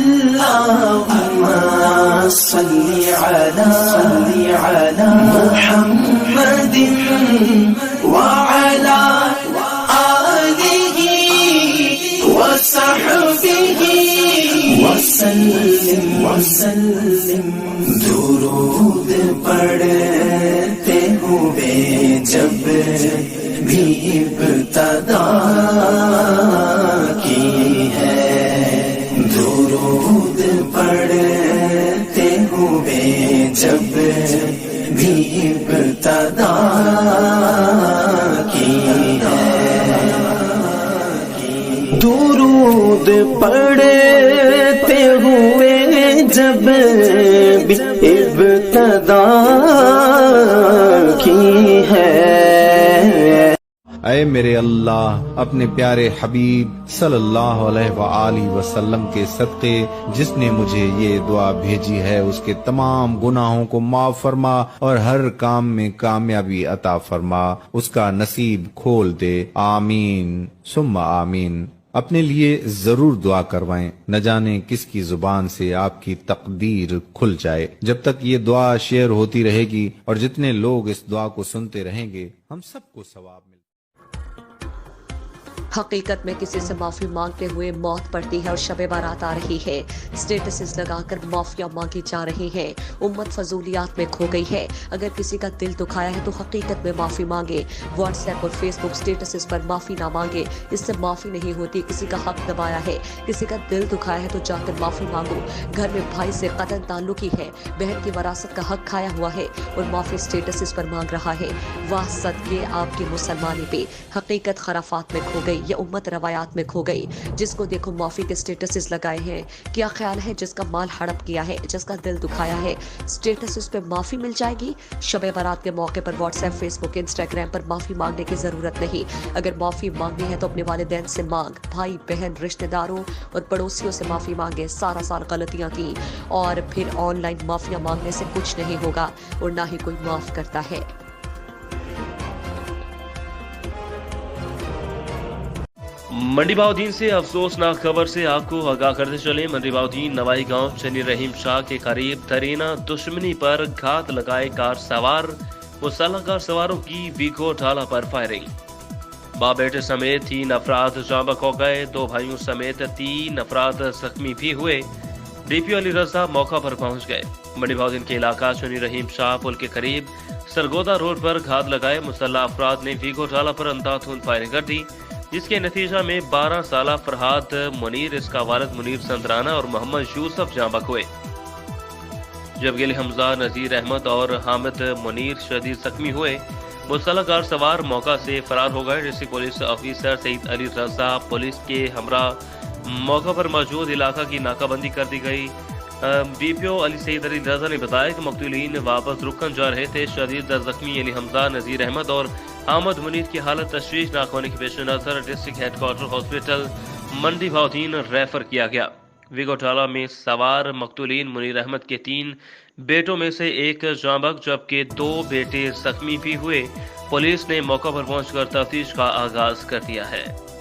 اللهم صل على محمد وعلى آله وصحبه وسلم درود پڑھتے ہوئے جب بھی ابتدا کی ہے، درود پڑھتے ہوئے جب بھی ابتدا کی ہے، درود پڑھتے ہوئے جب بھی ابتدا کی ہے۔ اے میرے اللہ، اپنے پیارے حبیب صلی اللہ علیہ وآلہ وسلم کے صدقے جس نے مجھے یہ دعا بھیجی ہے اس کے تمام گناہوں کو معاف فرما اور ہر کام میں کامیابی عطا فرما، اس کا نصیب کھول دے، آمین ثم آمین۔ اپنے لیے ضرور دعا کروائیں، نہ جانے کس کی زبان سے آپ کی تقدیر کھل جائے۔ جب تک یہ دعا شیئر ہوتی رہے گی اور جتنے لوگ اس دعا کو سنتے رہیں گے ہم سب کو ثواب ملے۔ حقیقت میں کسی سے معافی مانگتے ہوئے موت پڑتی ہے اور شب بارات آ رہی ہے، سٹیٹسز لگا کر معافیاں مانگی جا رہی ہیں، امت فضولیات میں کھو گئی ہے۔ اگر کسی کا دل دکھایا ہے تو حقیقت میں معافی مانگے، واٹس ایپ اور فیس بک سٹیٹسز پر معافی نہ مانگے، اس سے معافی نہیں ہوتی۔ کسی کا حق دبایا ہے، کسی کا دل دکھایا ہے تو جا کر معافی مانگو۔ گھر میں بھائی سے قطع تعلق ہی ہے، بہن کی وراثت کا حق کھایا ہوا ہے اور معافی سٹیٹسز پر مانگ رہا ہے، واہ صدقے آپ کی مسلمانی پہ۔ حقیقت خرافات میں کھو گئی، یہ امت روایات میں کھو گئی، جس کو دیکھو معافی کے سٹیٹسز لگائے ہیں۔ کیا خیال ہے جس کا مال ہڑپ کیا ہے، جس کا دل دکھایا ہے، سٹیٹسز پہ معافی مل جائے گی؟ شب بارات کے موقع پر واٹس ایپ، فیس بک، انسٹاگرام پر معافی مانگنے کی ضرورت نہیں۔ اگر معافی مانگنی ہے تو اپنے والدین سے مانگ، بھائی بہن رشتہ داروں اور پڑوسیوں سے معافی مانگے۔ سارا سال غلطیاں کی اور پھر آن لائن معافیاں مانگنے سے کچھ نہیں ہوگا اور نہ ہی کوئی معاف کرتا ہے۔ منڈی باؤدین سے افسوسناک خبر سے آپ کو آگاہ کرتے چلے۔ منڈی باؤدین نوائی گاؤں چنی رحیم شاہ کے قریب ترینہ دشمنی پر گھات لگائے کار سوار، مسلح کار سواروں کی ویگو ڈھالا پر فائرنگ۔ باپ بیٹے سمیت 3 افراد جاں بحق ہو گئے، 2 بھائیوں سمیت 3 افراد زخمی بھی ہوئے۔ ڈی پی او علی رضا موقع پر پہنچ گئے۔ منڈی باؤدین کے علاقہ چنی رحیم شاہ پل کے قریب سرگودا روڈ پر گھات لگائے مسلح افراد نے ویگو ڈھالا پر اندھادھند فائرنگ کر دی، جس کے نتیجہ میں 12 سالہ فرحاد منیر، اس کا والد منیر سندرانہ اور محمد یوسف جاں بحق ہوئے، جبکہ علی حمزہ، نذیر احمد اور حامد منیر شدید زخمی ہوئے۔ مسلح کار سوار موقع سے فرار ہو گئے۔ ڈسٹرکٹ پولیس آفیسر سعید علی رضا پولیس کے ہمراہ موقع پر موجود علاقہ کی ناکہ بندی کر دی گئی۔ ڈی پی او علی سعید علی رضا نے بتایا کہ مقتولین واپس رکن جا رہے تھے۔ شدید زخمی علی حمزہ، نذیر احمد اور حامد منیر کی حالت تشویشناک ہونے کے پیش نظر ڈسٹرکٹ ہیڈ کوارٹر ہاسپٹل منڈی باؤدین ریفر کیا گیا۔ ویگو ڈھالا میں سوار مقتولین منیر احمد کے 3 بیٹوں میں سے ایک جاں بحق جبکہ 2 بیٹے زخمی بھی ہوئے۔ پولیس نے موقع پر پہنچ کر تفتیش کا آغاز کر دیا ہے۔